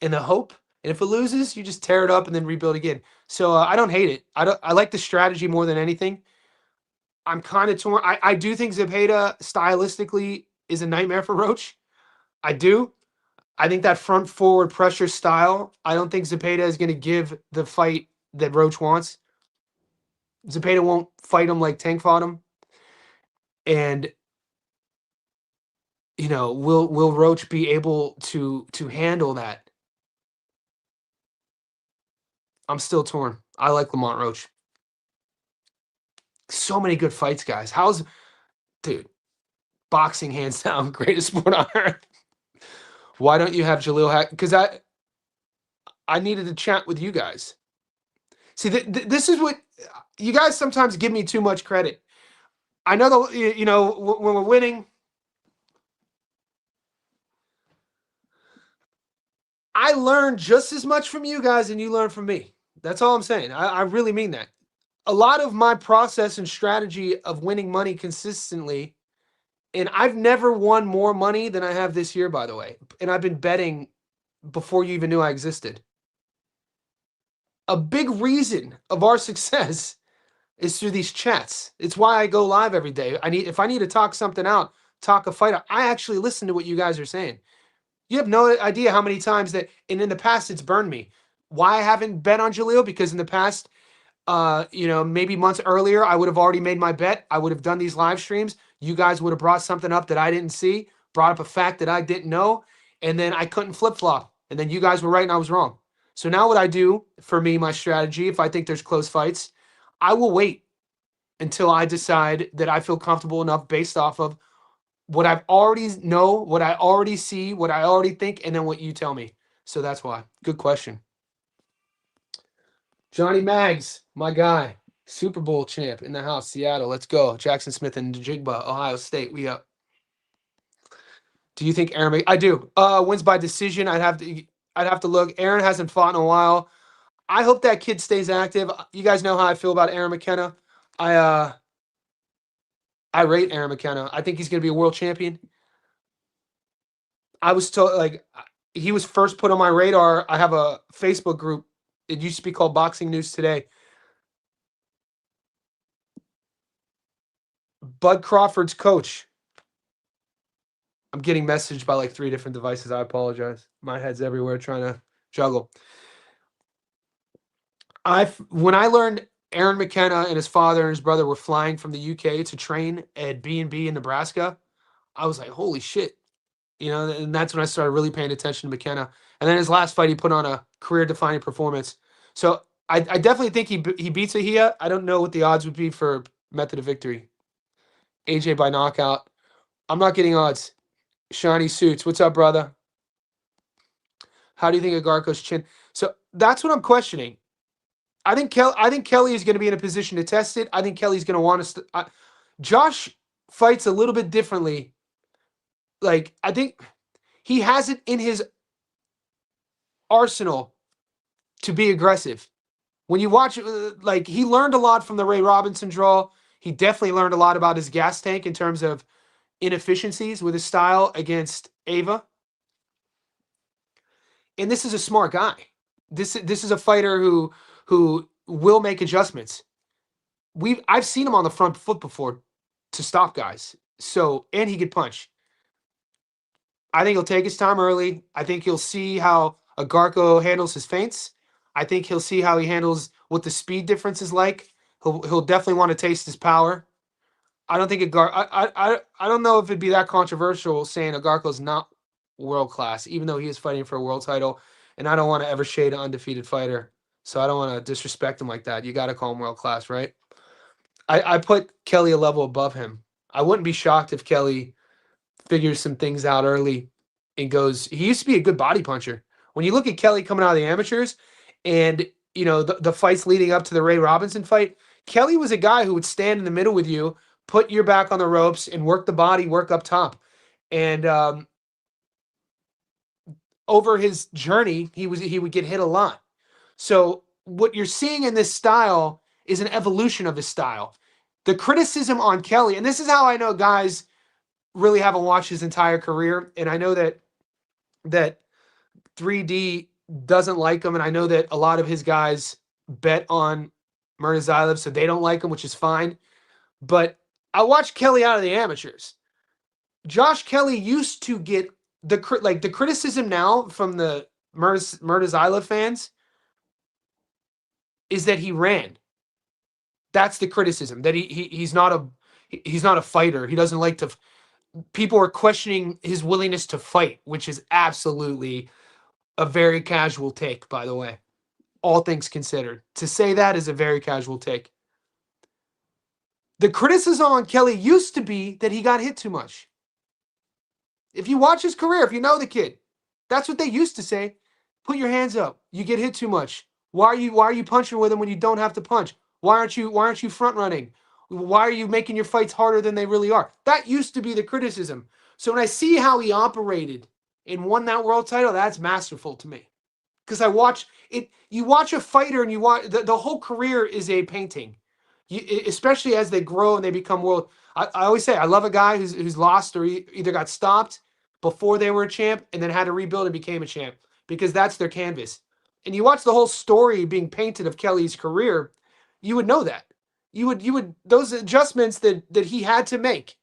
and the hope. And if it loses, you just tear it up and then rebuild again. So I don't hate it. I like the strategy more than anything. I'm kind of torn. I do think Zepeda stylistically is a nightmare for Roach. I do. I think that front forward pressure style, I don't think Zepeda is going to give the fight that Roach wants. Zepeda won't fight him like Tank fought him. And will Roach be able to handle that? I'm still torn. I like Lamont Roach. So many good fights, guys. Dude, boxing hands down, greatest sport on earth. Why don't you have Jaleel Hack? Because I needed to chat with you guys. See, this is what you guys sometimes give me too much credit. I know when we're winning, I learn just as much from you guys and you learn from me. That's all I'm saying. I really mean that. a lot of my process and strategy of winning money consistently, and I've never won more money than I have this year, by the way. And I've been betting before you even knew I existed. A big reason of our success is through these chats. It's why I go live every day. If I need to talk something out, talk a fight out, I actually listen to what you guys are saying. You have no idea how many times that, and in the past, it's burned me. Why I haven't bet on Jaleel? Because in the past, maybe months earlier, I would have already made my bet. I would have done these live streams. You guys would have brought something up that I didn't see, brought up a fact that I didn't know, and then I couldn't flip flop. And then you guys were right and I was wrong. So now what I do for me, my strategy, if I think there's close fights, I will wait until I decide that I feel comfortable enough based off of what I've already know, what I already see, what I already think, and then what you tell me. So that's why. Good question. Johnny Maggs, my guy. Super Bowl champ in the house, Seattle. Let's go. Jackson Smith and Jigba, Ohio State. We up. Do you think Aaron? I do. Wins by decision. I'd have to look. Aaron hasn't fought in a while. I hope that kid stays active. You guys know how I feel about Aaron McKenna. I rate Aaron McKenna. I think he's going to be a world champion. I was told he was first put on my radar. I have a Facebook group. It used to be called Boxing News Today. Bud Crawford's coach. I'm getting messaged by like 3 different devices. I apologize. My head's everywhere trying to juggle. When I learned Aaron McKenna and his father and his brother were flying from the UK to train at B&B in Nebraska, I was like, holy shit. And that's when I started really paying attention to McKenna. And then his last fight, he put on a career-defining performance. So I definitely think he beats Ahia. I don't know what the odds would be for method of victory. AJ by knockout. I'm not getting odds. Shiny Suits. What's up, brother? How do you think Agarko's chin? So that's what I'm questioning. I think Kelly is going to be in a position to test it. I think Kelly's going to want to. Josh fights a little bit differently. Like, I think he has it in his arsenal to be aggressive. When you watch it, he learned a lot from the Ray Robinson draw. He definitely learned a lot about his gas tank in terms of inefficiencies with his style against Ava. And this is a smart guy. This is a fighter who will make adjustments. I've seen him on the front foot before to stop guys. So, and he could punch. I think he'll take his time early. I think he'll see how Agarko handles his feints. I think he'll see how he handles what the speed difference is like. He'll definitely want to taste his power. I don't think I don't know if it'd be that controversial saying Agarko's not world class, even though he is fighting for a world title. And I don't want to ever shade an undefeated fighter, so I don't want to disrespect him like that. You got to call him world class, right? I put Kelly a level above him. I wouldn't be shocked if Kelly figures some things out early and goes. He used to be a good body puncher. When you look at Kelly coming out of the amateurs, and the fights leading up to the Ray Robinson fight, Kelly was a guy who would stand in the middle with you, put your back on the ropes, and work the body, work up top. And over his journey, he would get hit a lot. So what you're seeing in this style is an evolution of his style. The criticism on Kelly, and this is how I know guys really haven't watched his entire career, and I know that 3D doesn't like him, and I know that a lot of his guys bet on Murtazaev, so they don't like him, which is fine. But I watched Kelly out of the amateurs. Josh Kelly used to get the criticism now from the Murtazaev fans is that he ran. That's the criticism, that he's not a fighter. He doesn't like to. People are questioning his willingness to fight, which is absolutely a very casual take, by the way. All things considered, to say that is a very casual take. The criticism on Kelly used to be that he got hit too much. If you watch his career, if you know the kid, that's what they used to say. Put your hands up. You get hit too much. Why are you punching with him when you don't have to punch? Why aren't you front running? Why are you making your fights harder than they really are? That used to be the criticism. So when I see how he operated and won that world title, that's masterful to me. Because I watch it. You watch a fighter and you watch the whole career is a painting. Especially as they grow and they become world. I always say I love a guy who's lost or either got stopped before they were a champ and then had to rebuild and became a champ because that's their canvas. And you watch the whole story being painted of Kelly's career, you would know that. You would those adjustments that he had to make.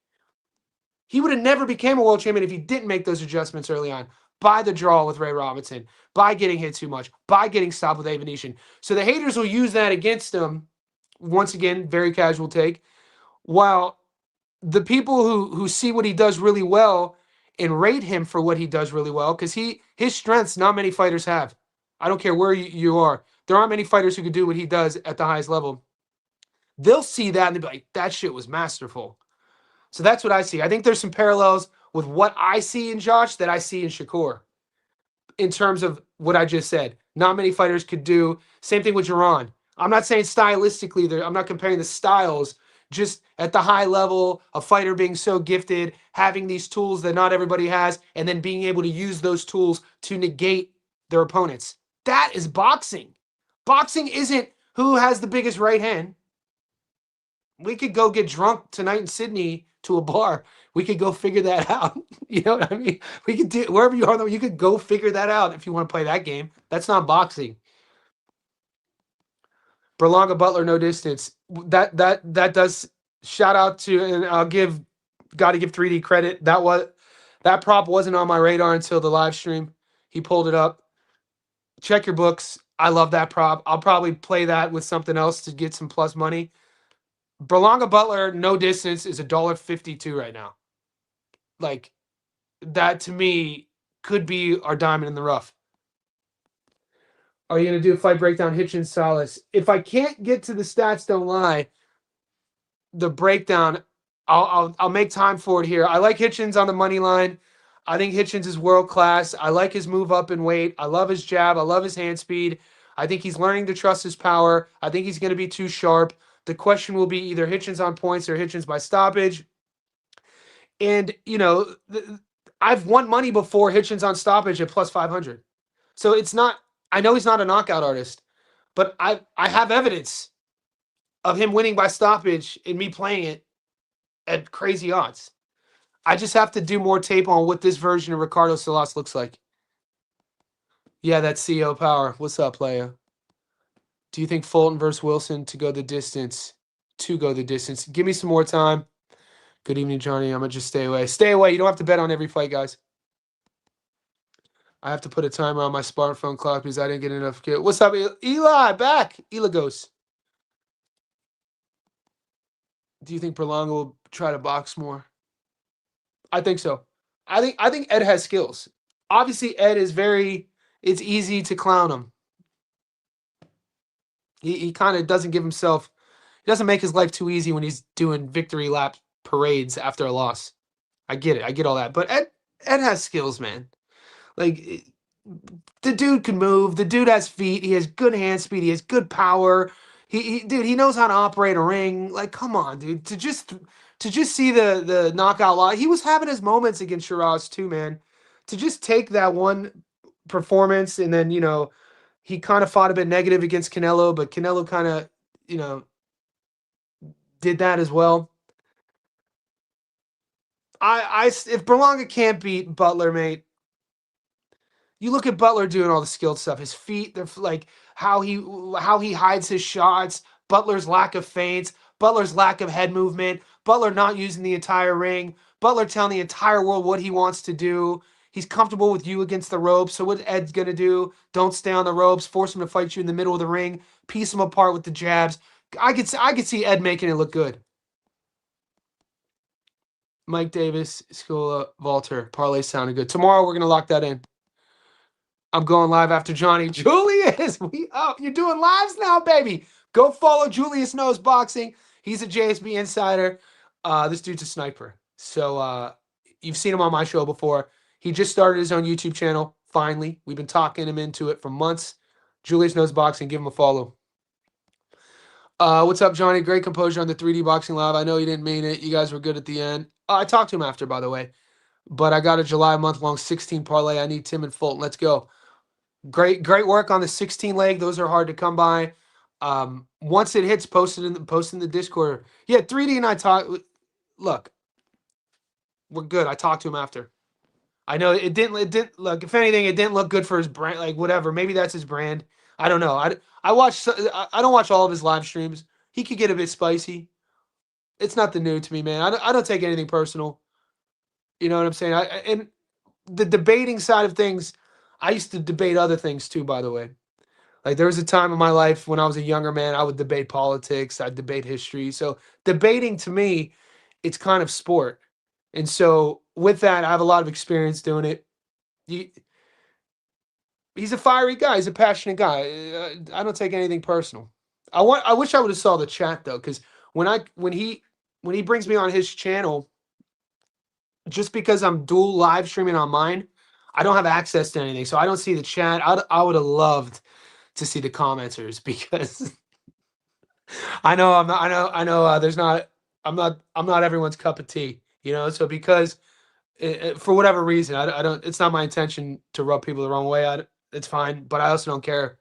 He would have never became a world champion if he didn't make those adjustments early on. By the draw with Ray Robinson, by getting hit too much, by getting stopped with Avenetian. So the haters will use that against him. Once again, very casual take. While the people who see what he does really well and rate him for what he does really well, because his strengths not many fighters have. I don't care where you are. There aren't many fighters who could do what he does at the highest level. They'll see that and they'll be like, that shit was masterful. So that's what I see. I think there's some parallels with what I see in Josh that I see in Shakur in terms of what I just said. Not many fighters could do. Same thing with Jaron. I'm not saying stylistically, I'm not comparing the styles, just at the high level, a fighter being so gifted, having these tools that not everybody has, and then being able to use those tools to negate their opponents. That is boxing. Boxing isn't who has the biggest right hand. We could go get drunk tonight in Sydney to a bar. We could go figure that out. You know what I mean? We could do wherever you are, though, you could go figure that out if you want to play that game. That's not boxing. Berlanga Butler, no distance. That does shout out to, and got to give 3D credit. That prop wasn't on my radar until the live stream. He pulled it up. Check your books. I love that prop. I'll probably play that with something else to get some plus money. Berlanga Butler, no distance, is $1.52 right now. Like, that to me could be our diamond in the rough. Are you going to do a fight breakdown, Hitchens, Salas? If I can't get to the stats, don't lie, the breakdown, I'll make time for it here. I like Hitchens on the money line. I think Hitchens is world class. I like his move up in weight. I love his jab. I love his hand speed. I think he's learning to trust his power. I think he's going to be too sharp. The question will be either Hitchens on points or Hitchens by stoppage. And, I've won money before Hitchens on stoppage at plus 500. So it's not, I know he's not a knockout artist, but I have evidence of him winning by stoppage and me playing it at crazy odds. I just have to do more tape on what this version of Ricardo Salas looks like. Yeah, that's CEO power. What's up, playa? Do you think Fulton versus Wilson to go the distance? To go the distance. Give me some more time. Good evening, Johnny. I'm going to just stay away. Stay away. You don't have to bet on every fight, guys. I have to put a timer on my smartphone clock because I didn't get enough. What's up, Eli? Back. Elagos. Do you think Berlanga will try to box more? I think so. I think Ed has skills. Obviously, Ed is it's easy to clown him. He kind of doesn't give himself, he doesn't make his life too easy when he's doing victory lap parades after a loss. I get it. I get all that. But Ed has skills, man. Like, the dude can move. The dude has feet. He has good hand speed. He has good power. He knows how to operate a ring. Like, come on, dude. To just see the knockout lot. He was having his moments against Shiraz too, man. To just take that one performance and then, he kind of fought a bit negative against Canelo, but Canelo kind of, did that as well. If Berlanga can't beat Butler, mate, you look at Butler doing all the skilled stuff. His feet, they're like how he hides his shots, Butler's lack of feints, Butler's lack of head movement, Butler not using the entire ring, Butler telling the entire world what he wants to do. He's comfortable with you against the ropes. So what Ed's going to do, don't stay on the ropes, force him to fight you in the middle of the ring, piece him apart with the jabs. I could see Ed making it look good. Mike Davis, Scola, Walter, parlay sounded good. Tomorrow we're going to lock that in. I'm going live after Johnny. Julius, you're doing lives now, baby. Go follow Julius Knows Boxing. He's a JSB insider. This dude's a sniper. So you've seen him on my show before. He just started his own YouTube channel, finally. We've been talking him into it for months. Julius Knows Boxing. Give him a follow. What's up, Johnny? Great composure on the 3D Boxing Live. I know you didn't mean it. You guys were good at the end. I talked to him after, by the way. But I got a July month-long 16 parlay. I need Tim and Fulton. Let's go. Great work on the 16 leg. Those are hard to come by. Once it hits, post in the Discord. Yeah, 3D and I talk. Look, we're good. I talked to him after. I know it didn't look. If anything, it didn't look good for his brand. Like whatever, maybe that's his brand. I don't know. I watch. I don't watch all of his live streams. He could get a bit spicy. It's nothing new to me, man. I don't take anything personal. You know what I'm saying? And the debating side of things, I used to debate other things too. By the way, like there was a time in my life when I was a younger man, I would debate politics. I'd debate history. So debating to me, it's kind of sport. And so with that, I have a lot of experience doing it. He, he's a fiery guy. He's a passionate guy. I don't take anything personal. I wish I would have saw the chat though, because when he brings me on his channel, just because I'm dual live streaming on mine, I don't have access to anything, so I don't see the chat. I would have loved to see the commenters because I know I'm not. I know. There's not. I'm not everyone's cup of tea. You know. So because for whatever reason, I don't. It's not my intention to rub people the wrong way. It's fine, but I also don't care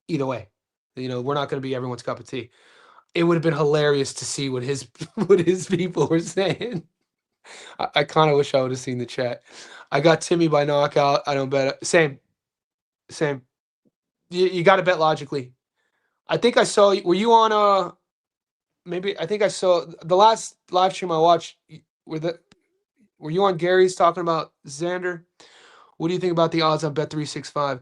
either way. You know, we're not going to be everyone's cup of tea. It would have been hilarious to see what his what his people were saying. I kind of wish I would have seen the chat. I got Timmy by knockout. I don't bet. Same, same. You got to bet logically. I think I saw. Were you on? Maybe I think I saw the last live stream I watched. Were you on Gary's talking about Xander? What do you think about the odds on Bet365?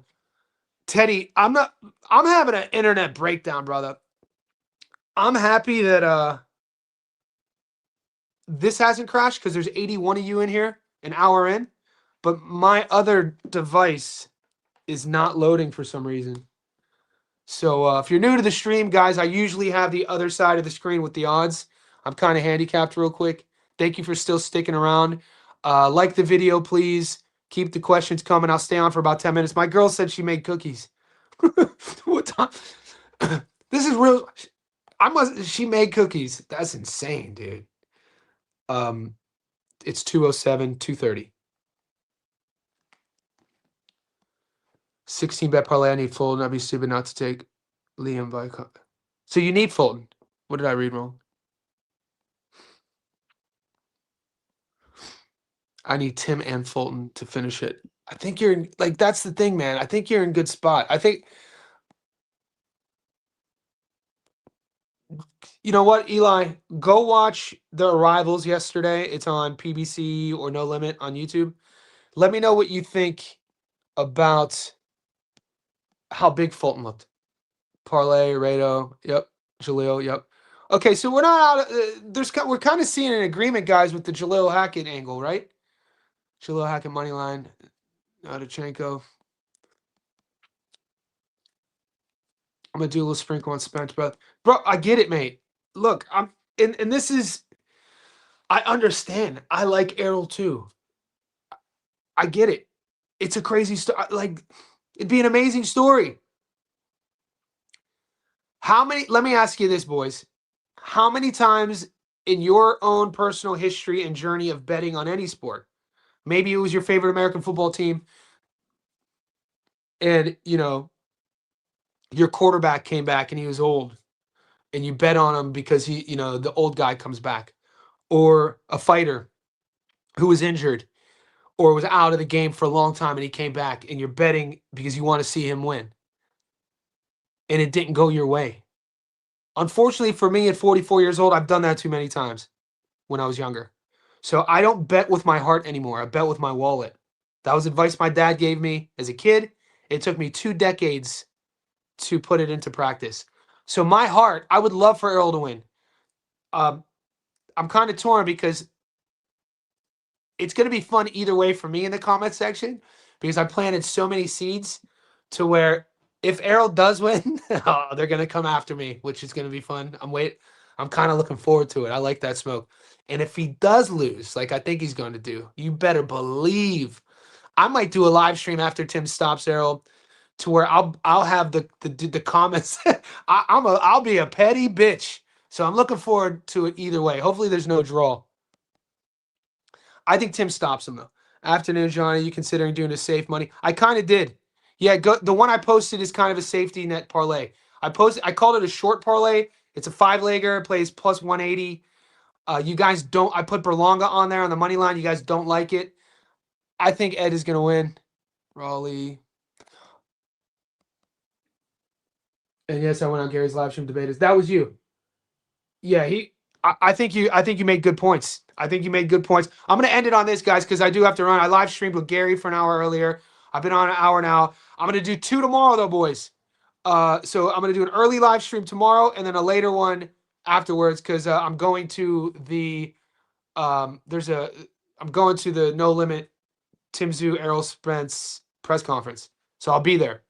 Teddy, I'm not. I'm having an internet breakdown, brother. I'm happy that this hasn't crashed because there's 81 of you in here an hour in, but my other device is not loading for some reason. So if you're new to the stream, guys, I usually have the other side of the screen with the odds. I'm kind of handicapped real quick. Thank you for still sticking around. Like the video, please. Keep the questions coming. I'll stay on for about 10 minutes. My girl said she made cookies. What time? This is real. She made cookies. That's insane, dude. It's 207, 230. 16 bet parlay. I need Fulton. I'd be stupid not to take Liam Vicon. So you need Fulton. What did I read wrong? I need Tim and Fulton to finish it. I think you're in, like, that's the thing, man. I think you're in good spot. I think, you know what, Eli? Go watch The Arrivals yesterday. It's on PBC or No Limit on YouTube. Let me know what you think about how big Fulton looked. Parlay, Rado, yep. Jaleel, yep. Okay, so we're not out. We're kind of seeing an agreement, guys, with the Jaleel Hackett angle, right? Jaleel Hackett money line, Adachenko. I'm gonna do a little sprinkle on Spence, bro. Bro, I get it, mate. Look, and this is. I understand. I like Errol too. I get it. It's a crazy story. Like, it'd be an amazing story. How many? Let me ask you this, boys. How many times in your own personal history and journey of betting on any sport, maybe it was your favorite American football team, and your quarterback came back and he was old, and you bet on him because the old guy comes back, or a fighter who was injured or was out of the game for a long time and he came back, and you're betting because you want to see him win, and it didn't go your way. Unfortunately for me at 44 years old, I've done that too many times when I was younger. So I don't bet with my heart anymore. I bet with my wallet. That was advice my dad gave me as a kid. It took me 2 decades to put it into practice. So my heart, I would love for Errol to win. I'm kind of torn because it's going to be fun either way for me in the comment section, because I planted so many seeds to where if Errol does win, they're going to come after me, which is going to be fun. I'm kind of looking forward to it. I like that smoke. And if he does lose, like I think he's going to do, you better believe I might do a live stream after Tim stops Errol, to where I'll have the comments. I'll be a petty bitch. So I'm looking forward to it either way. Hopefully there's no draw. I think Tim stops him though. Afternoon, Johnny. You considering doing a safe money? I kind of did. Yeah, the one I posted is kind of a safety net parlay. I called it a short parlay. It's a 5-legger. Plays plus 180. You guys don't. I put Berlanga on there on the money line. You guys don't like it. I think Ed is going to win. Raleigh. And yes, I went on Gary's live stream debate. That was you. Yeah, I think you made good points. I think you made good points. I'm gonna end it on this, guys, because I do have to run. I live streamed with Gary for an hour earlier. I've been on an hour now. I'm gonna do 2 tomorrow though, boys. So I'm gonna do an early live stream tomorrow and then a later one afterwards because I'm going to the I'm going to the No Limit Tszyu Errol Spence press conference. So I'll be there.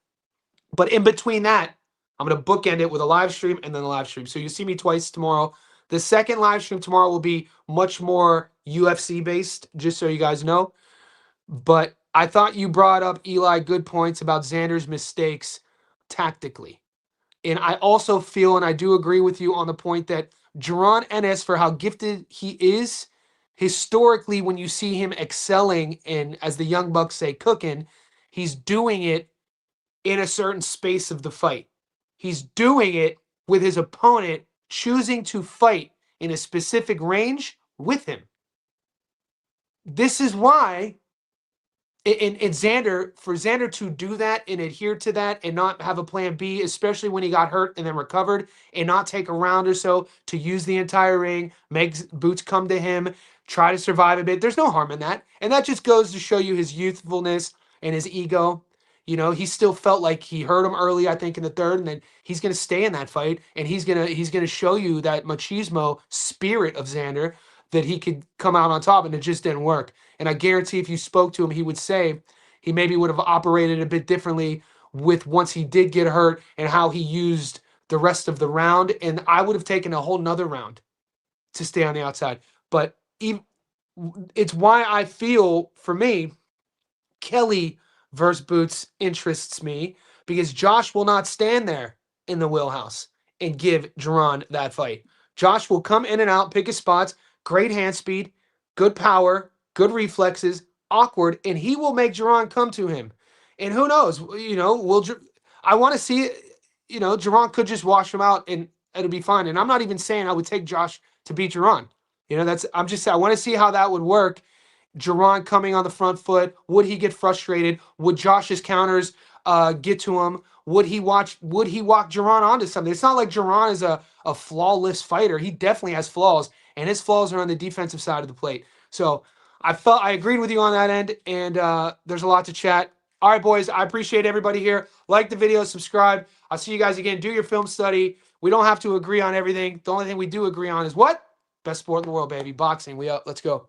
But in between that, I'm going to bookend it with a live stream and then a live stream. So you see me twice tomorrow. The second live stream tomorrow will be much more UFC based, just so you guys know. But I thought you brought up, Eli, good points about Xander's mistakes tactically. And I also feel, and I do agree with you on the point that Jaron Ennis, for how gifted he is, historically, when you see him excelling and, as the Young Bucks say, cooking, he's doing it in a certain space of the fight. He's doing it with his opponent choosing to fight in a specific range with him. This is why in Xander, for Xander to do that and adhere to that and not have a plan B, especially when he got hurt and then recovered, and not take a round or so to use the entire ring, make Boots come to him, try to survive a bit. There's no harm in that. And that just goes to show you his youthfulness and his ego. You know, he still felt like he hurt him early, I think, in the third, and then he's going to stay in that fight, and he's gonna show you that machismo spirit of Xander, that he could come out on top, and it just didn't work. And I guarantee if you spoke to him, he would say he maybe would have operated a bit differently with once he did get hurt and how he used the rest of the round. And I would have taken a whole nother round to stay on the outside. But it's why I feel, for me, Kelly versus Boots interests me, because Josh will not stand there in the wheelhouse and give Jaron that fight. Josh will come in and out, pick his spots, great hand speed, good power, good reflexes, awkward, and he will make Jaron come to him. And who knows, I want to see it, Jaron could just wash him out and it'll be fine. And I'm not even saying I would take Josh to beat Jaron. I'm just saying I want to see how that would work. Jaron coming on the front foot, would he get frustrated? Would Josh's counters get to him? Would he walk Jaron onto something? It's not like Jaron is a flawless fighter. He definitely has flaws, and his flaws are on the defensive side of the plate. So I agreed with you on that end, and there's a lot to chat. All right, boys, I appreciate everybody here. Like the video, subscribe. I'll see you guys again. Do your film study. We don't have to agree on everything. The only thing we do agree on is what? Best sport in the world, baby. Boxing. We up. Let's go.